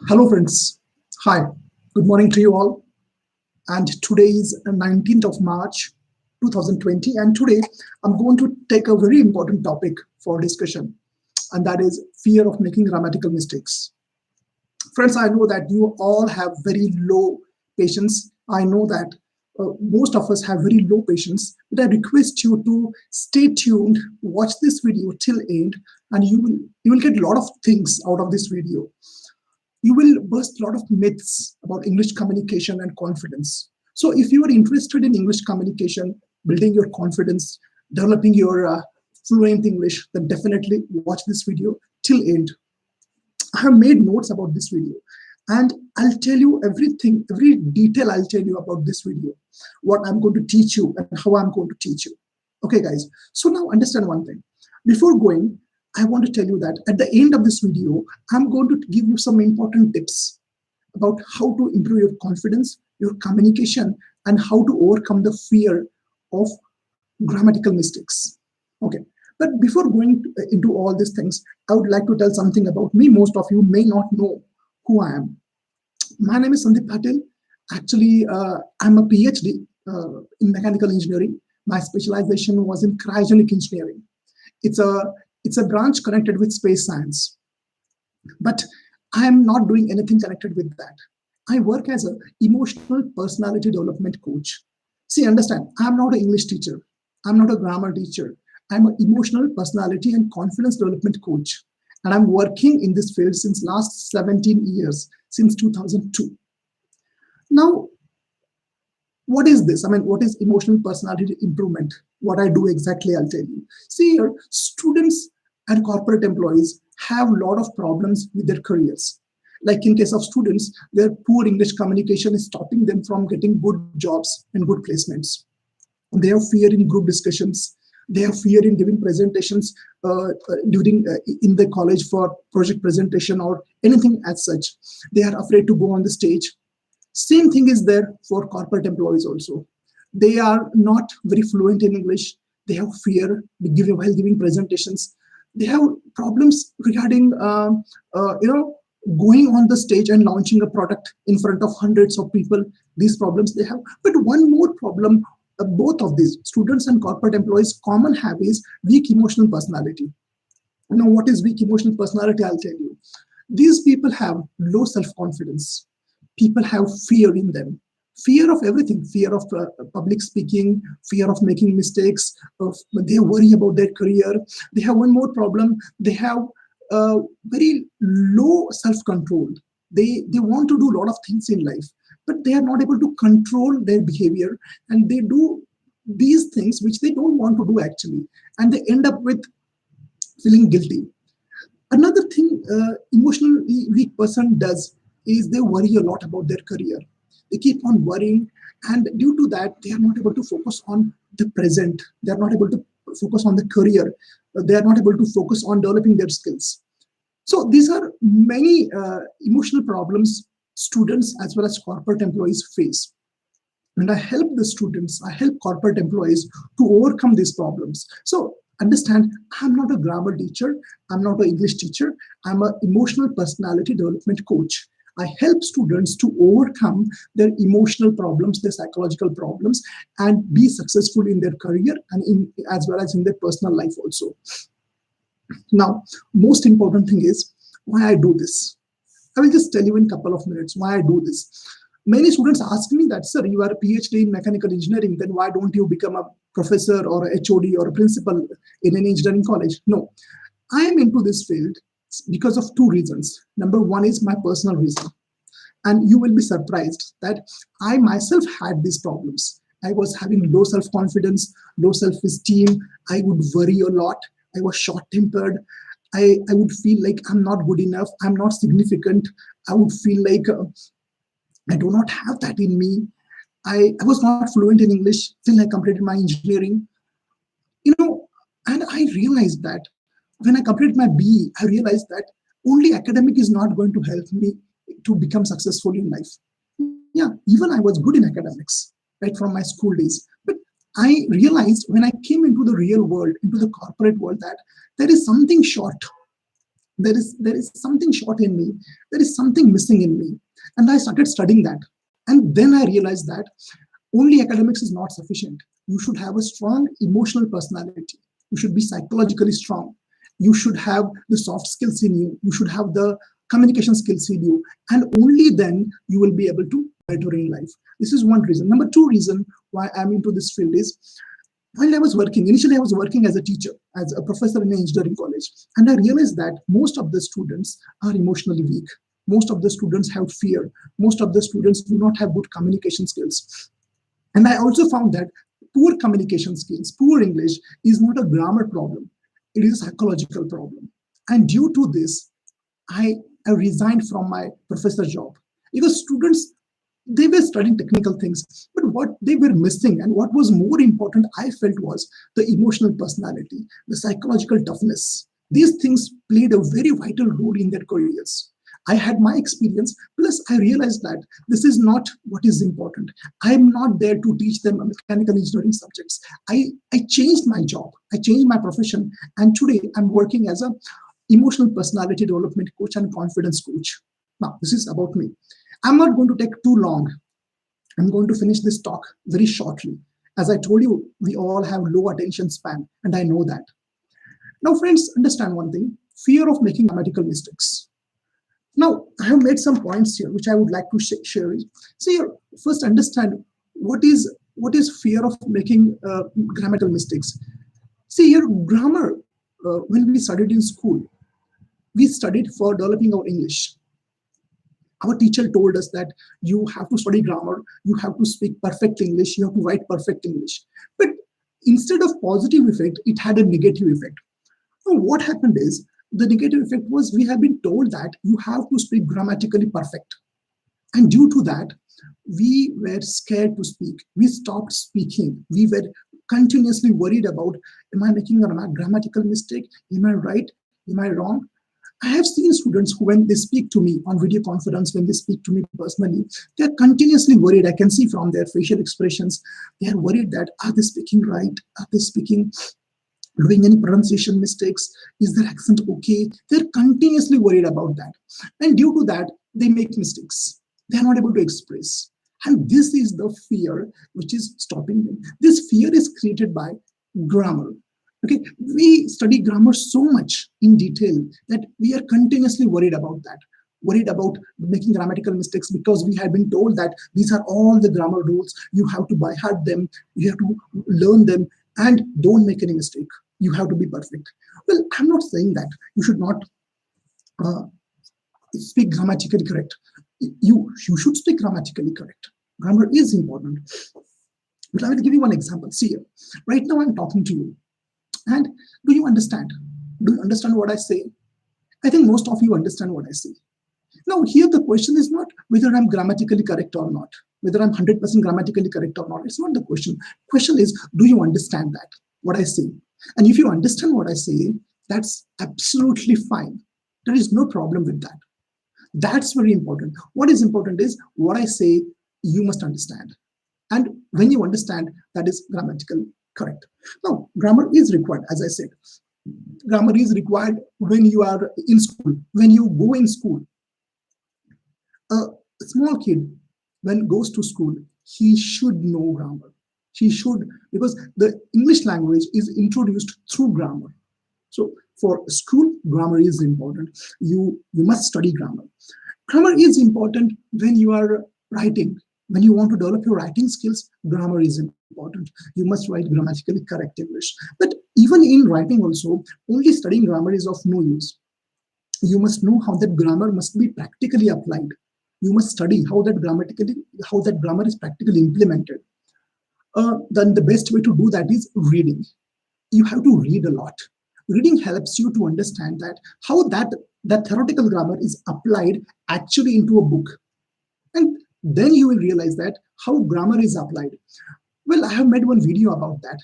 Hello friends. Hi. Good morning to you all. And today is 19th of March 2020. And today I'm going to take a very important topic for discussion, and that is fear of making grammatical mistakes. Friends, I know that you all have very low patience. I know that most of us have very low patience, but I request you to stay tuned, watch this video till end, and you will get a lot of things out of this video. You will burst a lot of myths about English communication and confidence. So if you are interested in English communication, building your confidence, developing your fluent English, then definitely watch this video till end. I have made notes about this video, and I'll tell you everything, every detail I'll tell you about this video, what I'm going to teach you and how I'm going to teach you. Okay, guys. So now understand one thing. Before going, I want to tell you that at the end of this video, I'm going to give you some important tips about how to improve your confidence, your communication, and how to overcome the fear of grammatical mistakes. Okay. But before going into all these things, I would like to tell something about me. Most of you may not know who I am. My name is Sandeep Patil. Actually, I'm a PhD in mechanical engineering. My specialization was in cryogenic engineering. It's a branch connected with space science. But I am not doing anything connected with that. I work as an emotional personality development coach. See, understand, I'm not an English teacher. I'm not a grammar teacher. I'm an emotional personality and confidence development coach. And I'm working in this field since last 17 years, since 2002. Now, what is this? I mean, what is emotional personality improvement? What I do exactly, I'll tell you. See here, students and corporate employees have a lot of problems with their careers. Like in case of students, their poor English communication is stopping them from getting good jobs and good placements. They have fear in group discussions. They have fear in giving presentations during in the college for project presentation or anything as such. They are afraid to go on the stage. Same thing is there for corporate employees also. They are not very fluent in English. They have fear while giving presentations. They have problems regarding going on the stage and launching a product in front of hundreds of people. These problems they have. But one more problem, both of these students and corporate employees common have is weak emotional personality. Now, what is weak emotional personality? I'll tell you. These people have low self-confidence. People have fear in them. Fear of everything, fear of public speaking, fear of making mistakes, they worry about their career. They have one more problem. They have very low self-control. They want to do a lot of things in life, but they are not able to control their behavior, and they do these things which they don't want to do actually, and they end up with feeling guilty. Another thing emotionally weak person does is they worry a lot about their career. They keep on worrying, and due to that, they are not able to focus on the present. They are not able to focus on the career. They are not able to focus on developing their skills. So these are many emotional problems students as well as corporate employees face. And I help the students, I help corporate employees to overcome these problems. So understand, I'm not a grammar teacher. I'm not an English teacher. I'm an emotional personality development coach. I help students to overcome their emotional problems, their psychological problems, and be successful in their career and as well as in their personal life also. Now, most important thing is why I do this. I will just tell you in a couple of minutes why I do this. Many students ask me that, sir, you are a PhD in mechanical engineering, then why don't you become a professor or a HOD or a principal in an engineering college? No, I am into this field because of two reasons. Number one is my personal reason. And you will be surprised that I myself had these problems. I was having low self-confidence, low self-esteem. I would worry a lot. I was short-tempered. I would feel like I'm not good enough. I'm not significant. I would feel like I do not have that in me. I was not fluent in English till I completed my engineering. And I realized that when I completed my BE, I realized that only academic is not going to help me to become successful in life. Yeah, even I was good in academics, right, from my school days. But I realized when I came into the real world, into the corporate world, that there is something short. There is something short in me. There is something missing in me, and I started studying that. And then I realized that only academics is not sufficient. You should have a strong emotional personality. You should be psychologically strong. You should have the soft skills in you. You should have the communication skills in you. And only then you will be able to better in life. This is one reason. Number two reason why I'm into this field is while I was working, initially I was working as a teacher, as a professor in an engineering college. And I realized that most of the students are emotionally weak. Most of the students have fear. Most of the students do not have good communication skills. And I also found that poor communication skills, poor English is not a grammar problem. It is a psychological problem. And due to this, I resigned from my professor job because students, they were studying technical things, but what they were missing and what was more important, I felt, was the emotional personality, the psychological toughness. These things played a very vital role in their careers. I had my experience, plus I realized that this is not what is important. I'm not there to teach them mechanical engineering subjects. I changed my job, I changed my profession, and today I'm working as a emotional personality development coach and confidence coach. Now, this is about me. I'm not going to take too long. I'm going to finish this talk very shortly. As I told you, we all have low attention span, and I know that. Now, friends, understand one thing: fear of making grammatical mistakes. Now, I have made some points here which I would like to share. So, here, first understand what is fear of making grammatical mistakes. See here, grammar. When we studied in school, we studied for developing our English. Our teacher told us that you have to study grammar, you have to speak perfect English, you have to write perfect English. But instead of positive effect, it had a negative effect. Now, what happened is the negative effect was we have been told that you have to speak grammatically perfect. And due to that, we were scared to speak. We stopped speaking. We were continuously worried about, am I making a grammatical mistake? Am I right? Am I wrong? I have seen students who, when they speak to me on video conference, when they speak to me personally, they're continuously worried. I can see from their facial expressions, they are worried that, are they speaking right? Are they speaking, doing any pronunciation mistakes? Is their accent okay? They're continuously worried about that. And due to that, they make mistakes. They're not able to express. And this is the fear which is stopping them. This fear is created by grammar. Okay, we study grammar so much in detail that we are continuously worried about that, worried about making grammatical mistakes because we have been told that these are all the grammar rules. You have to by heart them, you have to learn them, and don't make any mistake. You have to be perfect. Well, I'm not saying that you should not speak grammatically correct. You should speak grammatically correct. Grammar is important. But I will give you one example. See here, right now I'm talking to you. And do you understand? Do you understand what I say? I think most of you understand what I say. Now, here the question is not whether I'm grammatically correct or not, whether I'm 100% grammatically correct or not. It's not the question. Question is, do you understand that, what I say? And if you understand what I say, that's absolutely fine. There is no problem with that. That's very important. What is important is what I say, you must understand. And when you understand, that is grammatical correct. Now, grammar is required, as I said. Grammar is required when you are in school, when you go in school. A small kid, when goes to school, he should know grammar. He should, because the English language is introduced through grammar. So for school, grammar is important. You must study grammar. Grammar is important when you are writing. When you want to develop your writing skills, grammar is important. You must write grammatically correct English. But even in writing also, only studying grammar is of no use. You must know how that grammar must be practically applied. You must study how that grammar is practically implemented. Then the best way to do that is reading. You have to read a lot. Reading helps you to understand that how that theoretical grammar is applied actually into a book. And then you will realize that how grammar is applied. Well, I have made one video about that,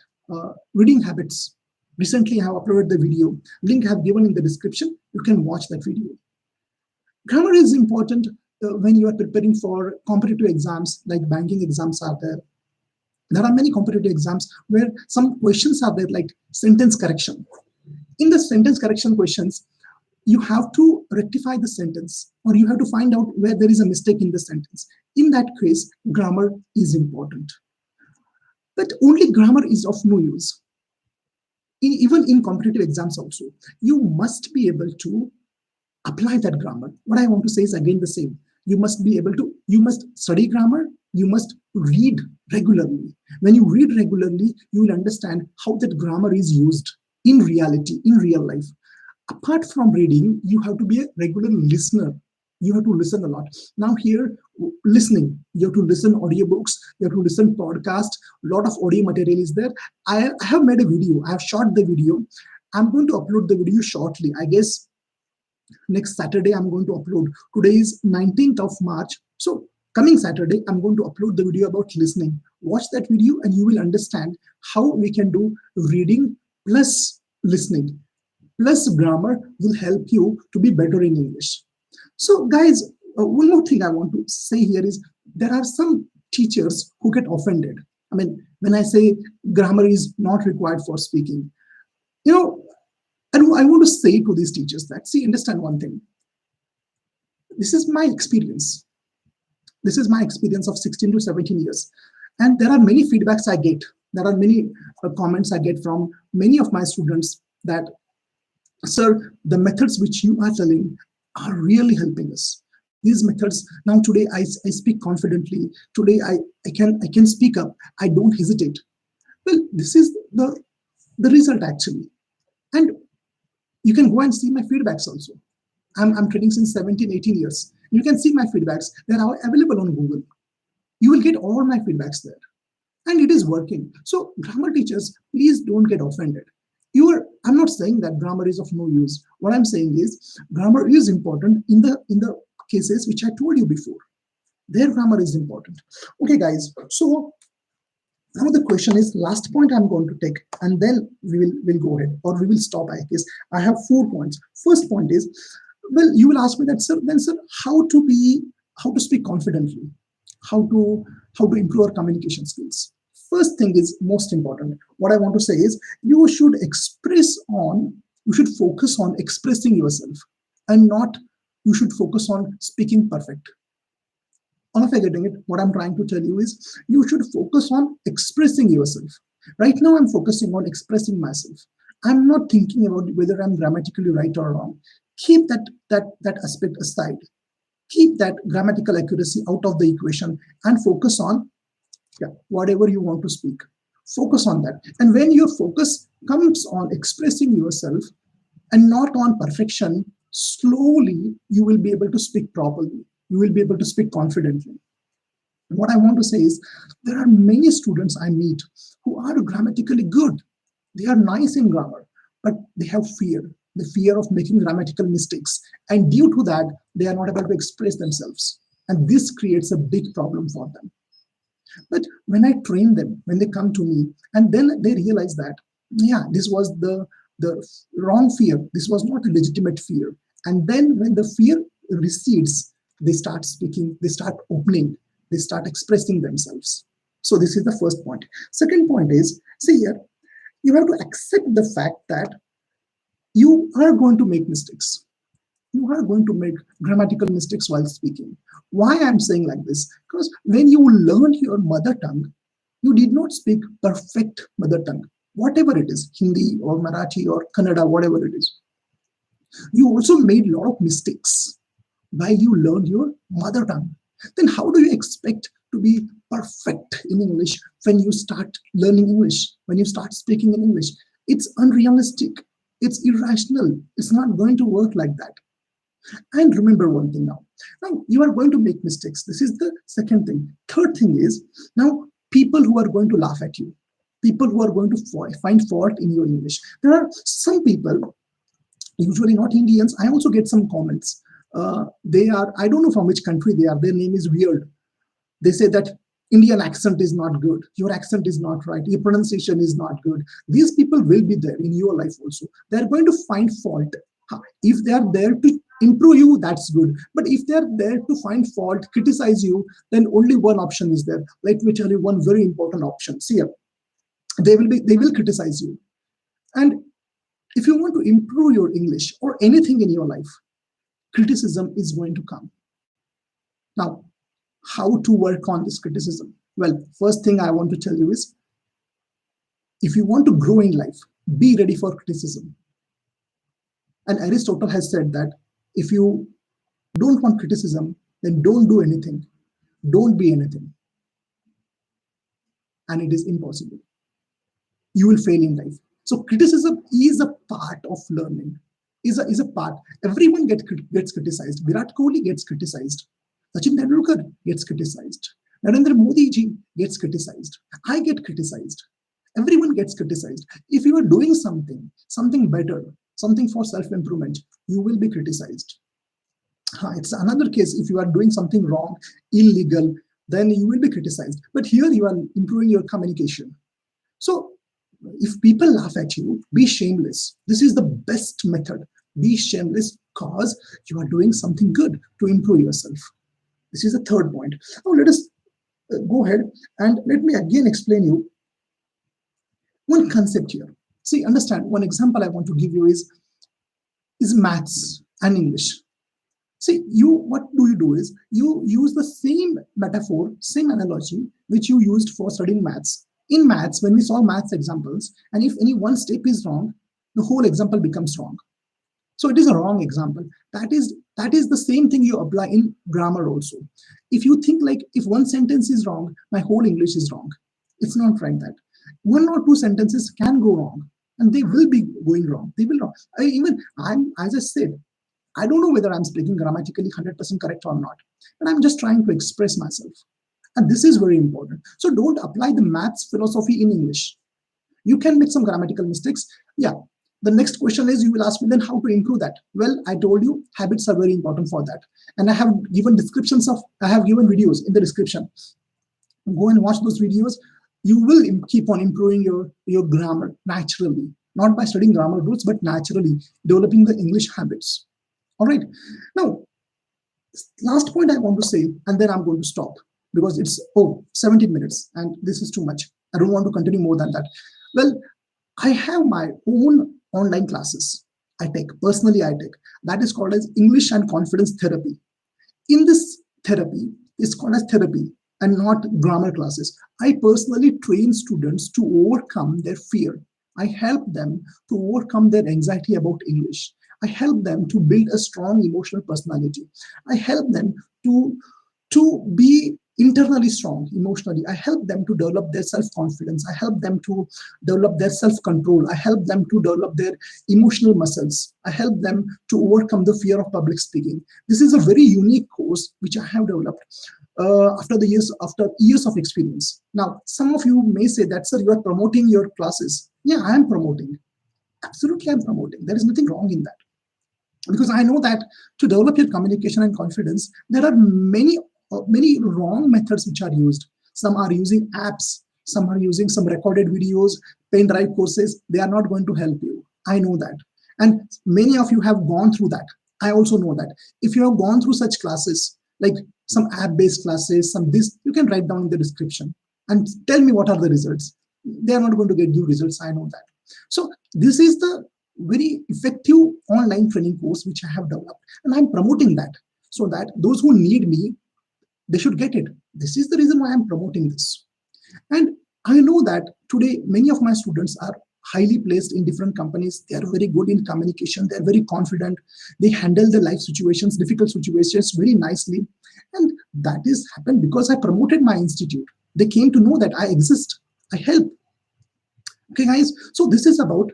reading habits. Recently, I have uploaded the video. Link I have given in the description. You can watch that video. Grammar is important when you are preparing for competitive exams, like banking exams are there. There are many competitive exams where some questions are there, like sentence correction. In the sentence correction questions, you have to rectify the sentence, or you have to find out where there is a mistake in the sentence. In that case, grammar is important. But only grammar is of no use. Even in competitive exams also, you must be able to apply that grammar. What I want to say is again the same. You must be able to, you must study grammar, you must read regularly. When you read regularly, you will understand how that grammar is used in reality, in real life. Apart from reading, you have to be a regular listener. You have to listen a lot. Now here, listening, you have to listen audiobooks, you have to listen podcast, a lot of audio material is there. I have made a video, I have shot the video. I'm going to upload the video shortly. I guess next Saturday I'm going to upload. Today is 19th of March. So coming Saturday, I'm going to upload the video about listening. Watch that video and you will understand how we can do reading plus listening. Plus grammar will help you to be better in English. So guys, one more thing I want to say here is there are some teachers who get offended. I mean, when I say grammar is not required for speaking, you know, and I want to say to these teachers that, see, understand one thing. This is my experience. This is my experience of 16 to 17 years. And there are many feedbacks I get. There are many comments I get from many of my students that, sir, the methods which you are telling are really helping us. These methods, now today I speak confidently. Today I can speak up. I don't hesitate. Well, this is the result actually. And you can go and see my feedbacks also. I'm training since 17, 18 years. You can see my feedbacks. They are available on Google. You will get all my feedbacks there. And it is working. So grammar teachers, please don't get offended. I'm not saying that grammar is of no use. What I'm saying is grammar is important in the cases which I told you before. Their grammar is important. Okay, guys. So now the question is, last point I'm going to take, and then we'll go ahead, or we will stop. I guess I have 4 points. First point is, well, you will ask me that, sir, how to speak confidently, how to improve our communication skills. First thing is most important. What I want to say is you should focus on expressing yourself, and not you should focus on speaking perfect. All of you getting it? What I'm trying to tell you is you should focus on expressing yourself. Right now, I'm focusing on expressing myself. I'm not thinking about whether I'm grammatically right or wrong. Keep that aspect aside. Keep that grammatical accuracy out of the equation and focus on whatever you want to speak. Focus on that. And when your focus comes on expressing yourself and not on perfection, slowly you will be able to speak properly. You will be able to speak confidently. What I want to say is there are many students I meet who are grammatically good. They are nice in grammar, but they have fear, the fear of making grammatical mistakes. And due to that, they are not able to express themselves. And this creates a big problem for them. But when I train them, when they come to me, and then they realize that, this was the wrong fear. This was not a legitimate fear. And then when the fear recedes, they start speaking, they start opening, they start expressing themselves. So this is the first point. Second point is, see here, you have to accept the fact that you are going to make mistakes. You are going to make grammatical mistakes while speaking. Why I'm saying like this? Because when you learned your mother tongue, you did not speak perfect mother tongue, whatever it is, Hindi or Marathi or Kannada, whatever it is. You also made a lot of mistakes while you learned your mother tongue. Then how do you expect to be perfect in English when you start learning English, when you start speaking in English? It's unrealistic. It's irrational. It's not going to work like that. And remember one thing now. Now, you are going to make mistakes. This is the second thing. Third thing is, now, people who are going to laugh at you, people who are going to find fault in your English. There are some people, usually not Indians. I also get some comments. I don't know from which country they are. Their name is weird. They say that Indian accent is not good. Your accent is not right. Your pronunciation is not good. These people will be there in your life also. They're going to find fault. If they are there to improve you, that's good. But if they're there to find fault, criticize you, then only one option is there. Let me tell you one very important option. See here, they will criticize you. And If you want to improve your English or anything in your life, criticism is going to come. Now, how to work on this criticism? Well, first thing I want to tell you is, if you want to grow in life, be ready for criticism. And Aristotle has said that if you don't want criticism, then don't do anything. Don't be anything. And it is impossible. You will fail in life. So criticism is a part of learning, is a part. Everyone gets criticized. Virat Kohli gets criticized. Sachin Tendulkar gets criticized. Narendra Modi ji gets criticized. I get criticized. Everyone gets criticized. If you are doing something better, something for self-improvement, you will be criticized. It's another case. If you are doing something wrong, illegal, then you will be criticized. But here you are improving your communication. So if people laugh at you, be shameless. This is the best method. Be shameless because you are doing something good to improve yourself. This is the third point. Now let us go ahead and let me again explain you one concept here. See, understand, one example I want to give you is maths and English. See, what you do is you use the same metaphor, same analogy which you used for studying maths. In maths, when we solve maths examples, and if any one step is wrong, the whole example becomes wrong. So it is a wrong example. That is the same thing you apply in grammar also. If you think like, if one sentence is wrong, my whole English is wrong. It's not like that. One or two sentences can go wrong, and they will be going wrong. They will wrong. As I said, I don't know whether I'm speaking grammatically 100% correct or not, but I'm just trying to express myself. And this is very important. So don't apply the maths philosophy in English. You can make some grammatical mistakes. Yeah. The next question is, you will ask me then how to improve that. Well, I told you habits are very important for that. And I have given videos in the description. Go and watch those videos. You will keep on improving your grammar naturally, not by studying grammar rules, but naturally developing the English habits. All right. Now, last point I want to say, and then I'm going to stop because it's 17 minutes and this is too much. I don't want to continue more than that. Well, I have my own online classes I take. That is called as English and Confidence Therapy. In this therapy, it's called as therapy and not grammar classes. I personally train students to overcome their fear. I help them to overcome their anxiety about English. I help them to build a strong emotional personality. I help them to be internally strong emotionally. I help them to develop their self-confidence. I help them to develop their self-control. I help them to develop their emotional muscles. I help them to overcome the fear of public speaking. This is a very unique course which I have developed after years of experience. Now, some of you may say that, sir, you are promoting your classes. Yeah, I am promoting. Absolutely, I'm promoting. There is nothing wrong in that. Because I know that to develop your communication and confidence, there are many wrong methods which are used. Some are using apps, some are using some recorded videos, pen drive courses. They are not going to help you. I know that. And many of you have gone through that. I also know that. If you have gone through such classes, like some app-based classes, you can write down in the description and tell me what are the results. They are not going to get you results. I know that. So this is the very effective online training course which I have developed, and I'm promoting that so that those who need me, they should get it. This is the reason why I'm promoting this. And I know that today many of my students are highly placed in different companies. They are very good in communication. They're very confident. They handle their life situations, difficult situations very nicely. And that is happened because I promoted my institute. They came to know that I exist. I help. Okay, guys. So this is about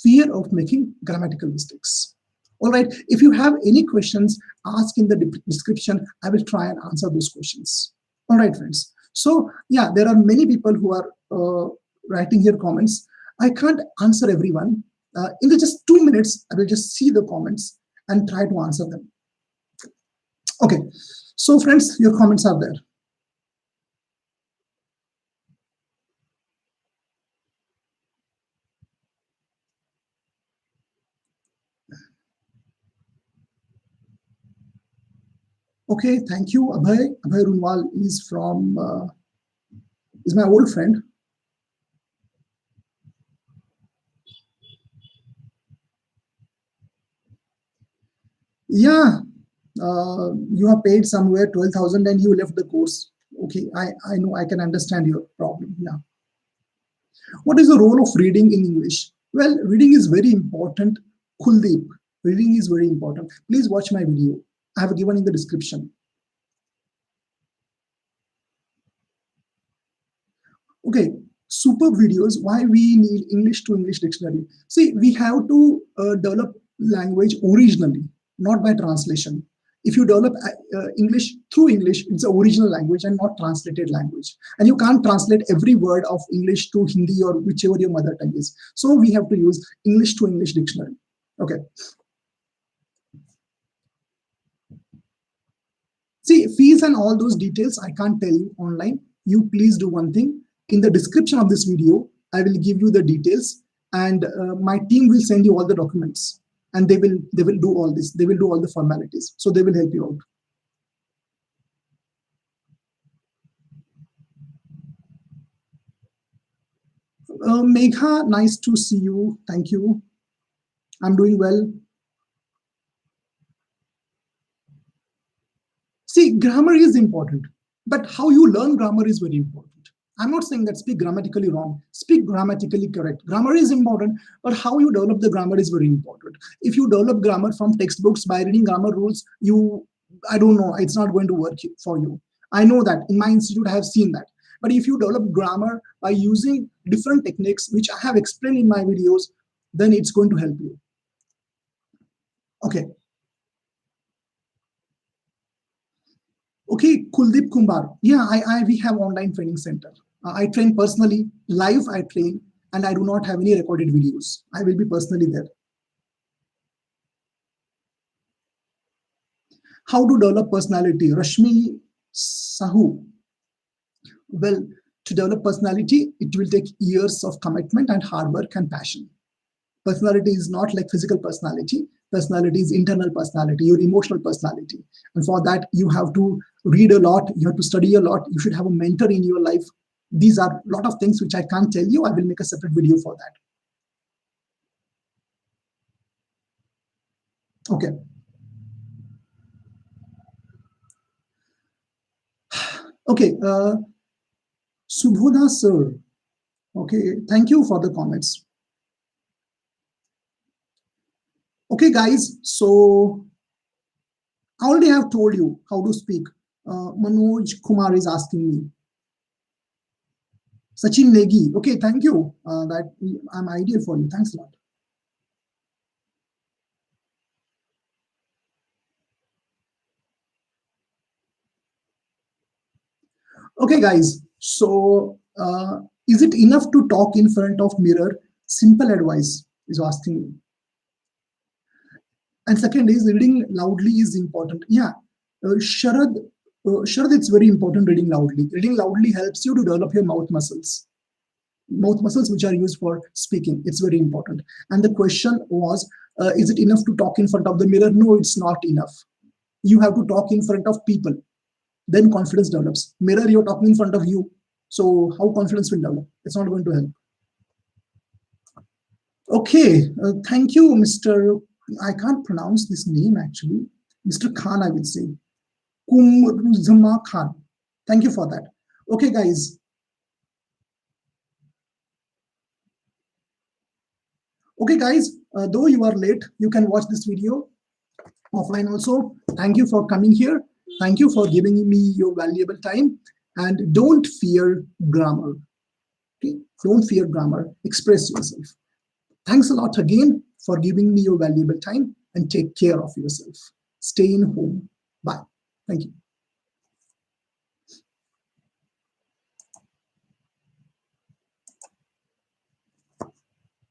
fear of making grammatical mistakes. All right. If you have any questions, ask in the description. I will try and answer those questions. All right, friends. So yeah, there are many people who are writing here comments. I can't answer everyone. In just 2 minutes, I will just see the comments and try to answer them. Okay. So friends, your comments are there. Okay, thank you, Abhay. Abhay Runwal is my old friend. Yeah, you have paid somewhere 12,000 and you left the course. Okay, I know, I can understand your problem. Yeah. What is the role of reading in English? Well, reading is very important. Kuldeep, reading is very important. Please watch my video. I have given in the description. Okay, super videos. Why we need English to English dictionary? See, we have to develop language originally, not by translation. If you develop English through English, it's the original language and not translated language. And you can't translate every word of English to Hindi or whichever your mother tongue is. So we have to use English to English dictionary. Okay. See, fees and all those details I can't tell you online. You please do one thing. In the description of this video, I will give you the details, and my team will send you all the documents, and they will do all this. They will do all the formalities. So they will help you out. Megha, nice to see you. Thank you. I'm doing well. See, grammar is important, but how you learn grammar is very important. I'm not saying that speak grammatically wrong, speak grammatically correct. Grammar is important, but how you develop the grammar is very important. If you develop grammar from textbooks by reading grammar rules, I don't know, it's not going to work for you. I know that in my institute, I have seen that. But if you develop grammar by using different techniques, which I have explained in my videos, then it's going to help you. Okay. Okay, Kuldeep Kumbar. Yeah, we have online training center. I train personally, live I train, and I do not have any recorded videos. I will be personally there. How to develop personality? Rashmi Sahu. Well, to develop personality, it will take years of commitment and hard work and passion. Personality is not like physical personality. Personality is internal personality, your emotional personality. And for that, you have to read a lot, you have to study a lot, you should have a mentor in your life. These are a lot of things which I can't tell you. I will make a separate video for that. Okay. Okay, Subhodha sir. Okay, thank you for the comments. Okay, guys, so I already have told you how to speak. Manoj Kumar is asking me. Sachin Negi. Okay, thank you. That I'm ideal for you. Thanks a lot. Okay, guys. So, is it enough to talk in front of mirror? Simple advice is asking me. And second is reading loudly is important. Yeah, Sharad, it's very important reading loudly. Reading loudly helps you to develop your mouth muscles. Mouth muscles which are used for speaking. It's very important. And the question was, is it enough to talk in front of the mirror? No, it's not enough. You have to talk in front of people. Then confidence develops. Mirror, you're talking in front of you. So how confidence will develop? It's not going to help. Okay, thank you, Mr. I can't pronounce this name actually. Mr. Khan, I will say. Kumruzama Khan. Thank you for that. Okay, guys. Okay, guys, though you are late, you can watch this video offline also. Thank you for coming here. Thank you for giving me your valuable time. And don't fear grammar. Okay? Don't fear grammar. Express yourself. Thanks a lot again for giving me your valuable time, and take care of yourself. Stay in home. Bye. Thank you.